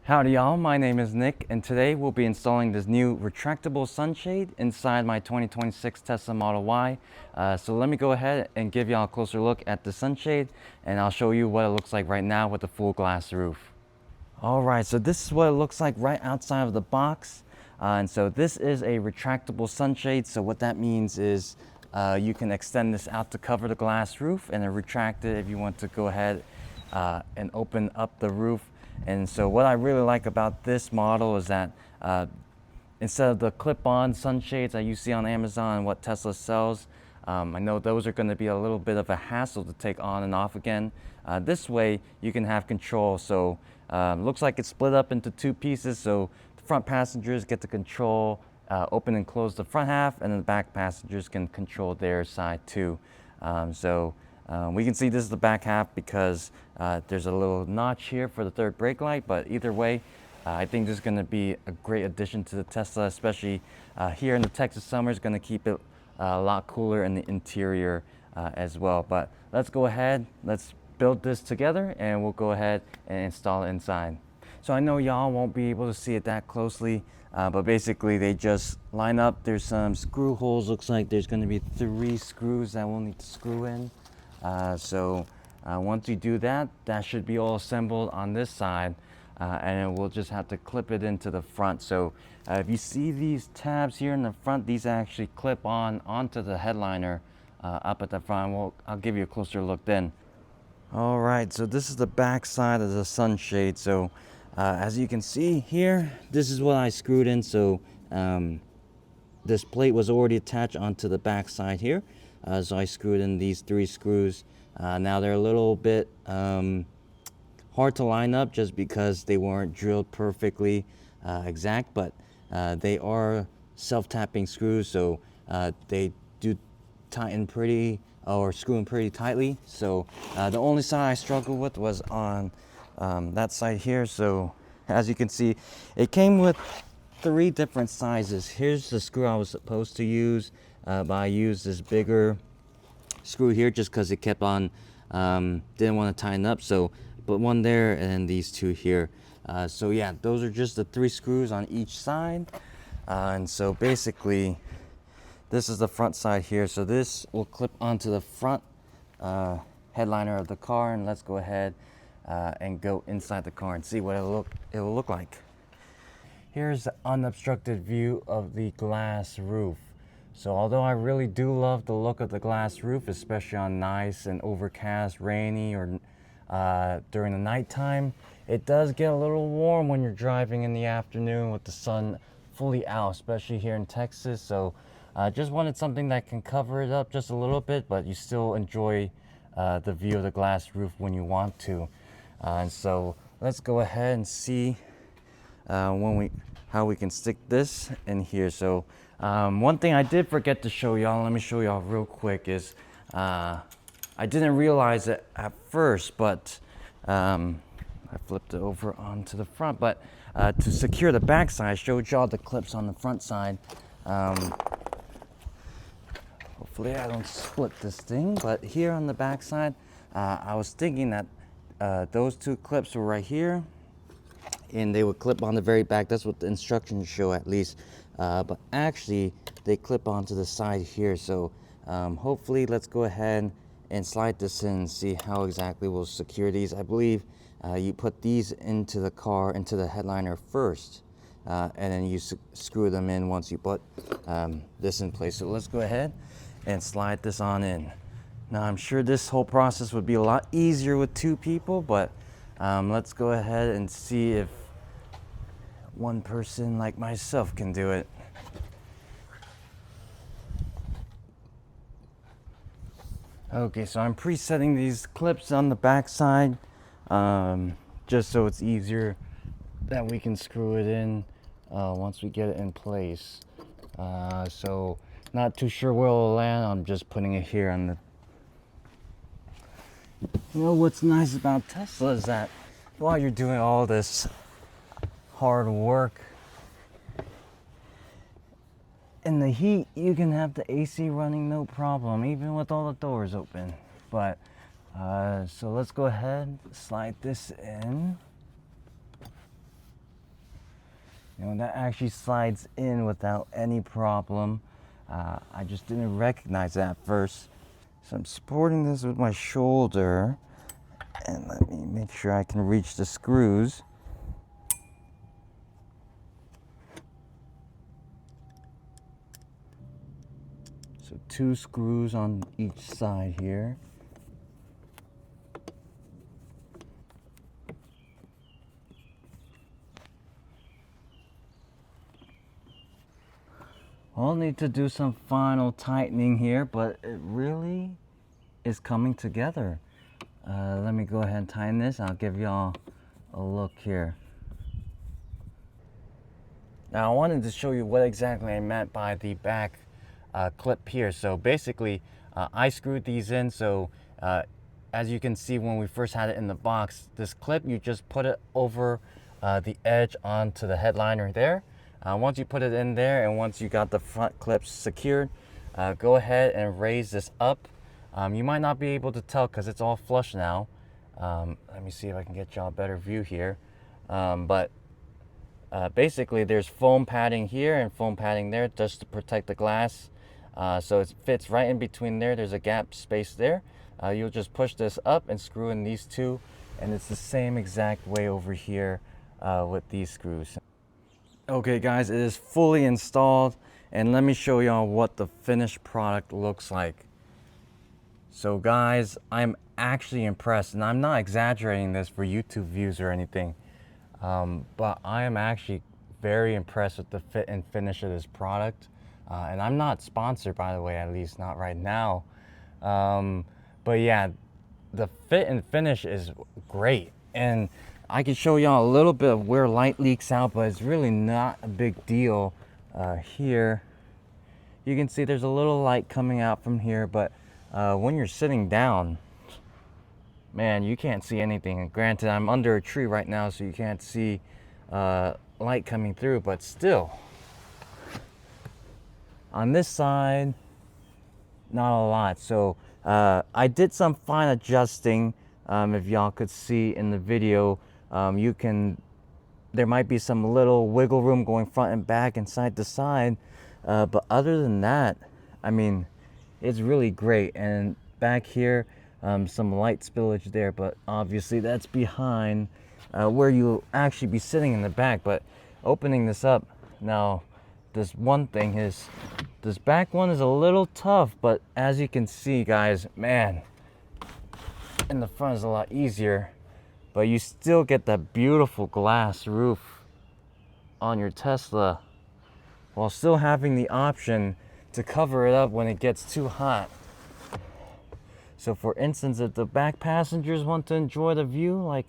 Howdy y'all, my name is Nick and today we'll be installing this new retractable sunshade inside my 2026 Tesla Model Y. So let me go ahead and give y'all a closer look at the sunshade and I'll show you what it looks like right now with the full glass roof. Alright, so this is what it looks like right outside of the box. And so this is a retractable sunshade, so what that means is you can extend this out to cover the glass roof and then retract it if you want to go ahead and open up the roof. And so what I really like about this model is that instead of the clip-on sunshades that you see on Amazon and what Tesla sells, I know those are going to be a little bit of a hassle to take on and off again. This way you can have control. So looks like it's split up into two pieces. So the front passengers get to control open and close the front half, and then the back passengers can control their side too. We can see this is the back half because there's a little notch here for the third brake light, but either way, I think this is going to be a great addition to the Tesla, especially here in the Texas summer. It's going to keep it a lot cooler in the interior as well. But let's go ahead, let's build this together and we'll go ahead and install it inside. So I know y'all won't be able to see it that closely, but basically they just line up. There's some screw holes. Looks like there's going to be 3 screws that we'll need to screw in. Once you do that, that should be all assembled on this side, and then we'll just have to clip it into the front. So if you see these tabs here in the front, these actually clip onto the headliner up at the front. I'll give you a closer look then. All right, so this is the back side of the sunshade. So as you can see here, this is what I screwed in. So this plate was already attached onto the back side here. So I screwed in these 3 screws. Now they're a little bit hard to line up just because they weren't drilled perfectly exact, but they are self-tapping screws, so they do tighten pretty or screw in pretty tightly. So the only side I struggled with was on that side here. So as you can see, it came with 3 different sizes. Here's the screw I was supposed to use, but I used this bigger screw here just because it kept on didn't want to tighten up, so put one there and then these 2 here. So yeah, those are just the 3 screws on each side. And so basically this is the front side here, so this will clip onto the front headliner of the car. And let's go ahead and go inside the car and see what it will look like. Here's the unobstructed view of the glass roof. So although I really do love the look of the glass roof, especially on nice and overcast, rainy, or during the nighttime, it does get a little warm when you're driving in the afternoon with the sun fully out, especially here in Texas. So I just wanted something that can cover it up just a little bit, but you still enjoy the view of the glass roof when you want to. And so let's go ahead and see how we can stick this in here. So one thing I did forget to show y'all, let me show y'all real quick, is I didn't realize it at first, but I flipped it over onto the front. But to secure the back side, I showed y'all the clips on the front side. Hopefully I don't split this thing, but here on the back side, I was thinking that those 2 clips were right here, and they would clip on the very back. That's what the instructions show, at least. But actually they clip onto the side here. So hopefully let's go ahead and slide this in and see how exactly we'll secure these. I believe you put these into the car, into the headliner first, and then you screw them in once you put this in place. So let's go ahead and slide this on in. Now I'm sure this whole process would be a lot easier with 2 people, but let's go ahead and see if one person like myself can do it. Okay, so I'm presetting these clips on the back side just so it's easier that we can screw it in once we get it in place. So not too sure where it'll land. I'm just putting it here on the... You know what's nice about Tesla is that while you're doing all this hard work in the heat, you can have the AC running no problem, even with all the doors open. But so let's go ahead, slide this in. You know, that actually slides in without any problem. I just didn't recognize that at first. So I'm supporting this with my shoulder, and let me make sure I can reach the screws. So 2 screws on each side here. I'll need to do some final tightening here, but it really is coming together. Let me go ahead and tighten this. I'll give y'all a look here. Now I wanted to show you what exactly I meant by the back clip here. So basically I screwed these in, so as you can see when we first had it in the box, this clip, you just put it over the edge onto the headliner there. Once you put it in there and once you got the front clips secured, go ahead and raise this up. You might not be able to tell because it's all flush now. Let me see if I can get y'all a better view here. But basically there's foam padding here and foam padding there just to protect the glass. So it fits right in between there. There's a gap space there. You'll just push this up and screw in these 2, and it's the same exact way over here with these screws. Okay guys, it is fully installed, and let me show y'all what the finished product looks like. So guys, I'm actually impressed, and I'm not exaggerating this for YouTube views or anything, but I am actually very impressed with the fit and finish of this product. And I'm not sponsored, by the way, at least not right now. But yeah, the fit and finish is great. And I can show y'all a little bit of where light leaks out, but it's really not a big deal. Here, you can see there's a little light coming out from here, but when you're sitting down, man, you can't see anything. Granted, I'm under a tree right now, so you can't see light coming through, but still. On this side, not a lot. So I did some fine adjusting. If y'all could see in the video, there might be some little wiggle room going front and back and side to side. But other than that, I mean, it's really great. And back here, some light spillage there, but obviously that's behind where you'll actually be sitting in the back. But opening this up now, this one thing is, this back one is a little tough, but as you can see guys, man, in the front is a lot easier, but you still get that beautiful glass roof on your Tesla while still having the option to cover it up when it gets too hot. So for instance, if the back passengers want to enjoy the view like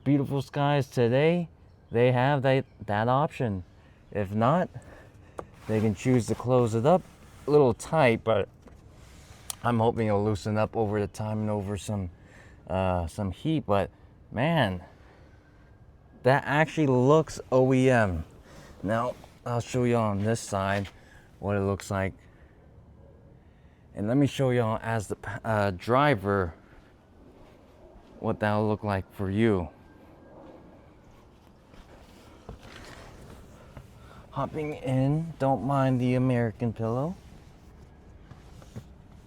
beautiful skies today, they have that option. If not, they can choose to close it up a little tight, but I'm hoping it'll loosen up over the time and over some heat. But man, that actually looks OEM. Now I'll show you on this side what it looks like, and let me show y'all as the driver what that'll look like for you. Hopping in, don't mind the American pillow.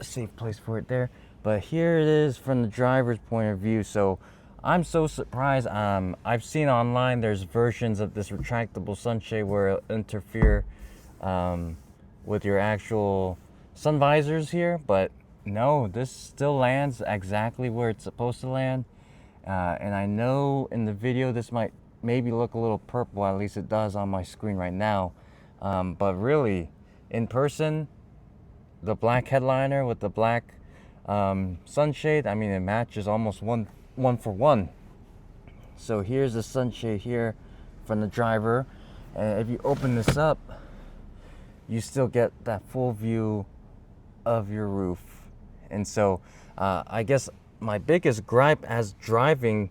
A safe place for it there. But here it is from the driver's point of view. So I'm so surprised. I've seen online there's versions of this retractable sunshade where it'll interfere with your actual sun visors here, but no, this still lands exactly where it's supposed to land. And I know in the video this might maybe look a little purple, at least it does on my screen right now, but really in person, the black headliner with the black sunshade, I mean, it matches almost one for one. So here's the sunshade here from the driver, and if you open this up, you still get that full view of your roof. And so I guess my biggest gripe as driving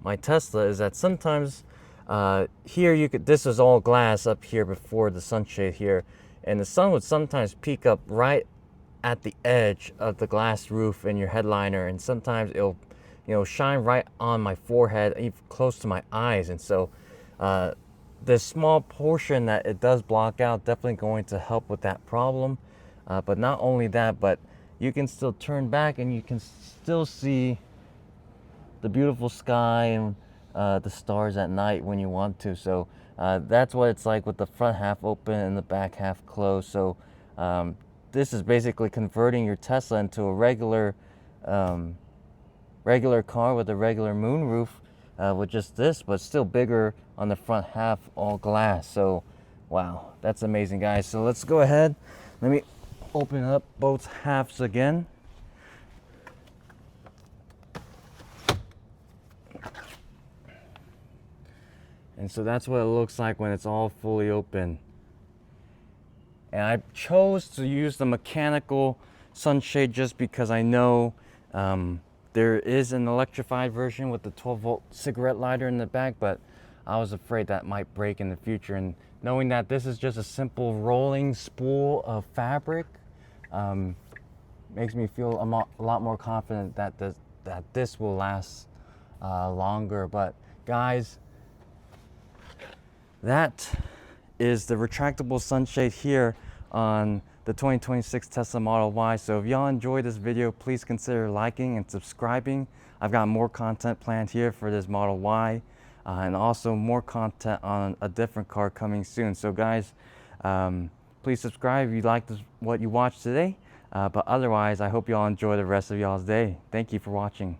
my Tesla is that sometimes here this is all glass up here before the sunshade here, and the sun would sometimes peek up right at the edge of the glass roof in your headliner, and sometimes it'll shine right on my forehead, even close to my eyes. And so the small portion that it does block out definitely going to help with that problem. But not only that, but you can still turn back and you can still see the beautiful sky and the stars at night when you want to. So that's what it's like with the front half open and the back half closed. So this is basically converting your Tesla into a regular car with a regular moonroof with just this, but still bigger on the front half, all glass. So wow, that's amazing, guys. So let's go ahead, let me open up both halves again. And so that's what it looks like when it's all fully open. And I chose to use the mechanical sunshade just because I know there is an electrified version with the 12-volt cigarette lighter in the back, but I was afraid that might break in the future. And knowing that this is just a simple rolling spool of fabric makes me feel a lot more confident that this will last longer. But guys, that is the retractable sunshade here on the 2026 Tesla Model Y. So if y'all enjoyed this video, please consider liking and subscribing. I've got more content planned here for this Model Y and also more content on a different car coming soon. So guys, please subscribe if you liked what you watched today. But otherwise, I hope y'all enjoy the rest of y'all's day. Thank you for watching.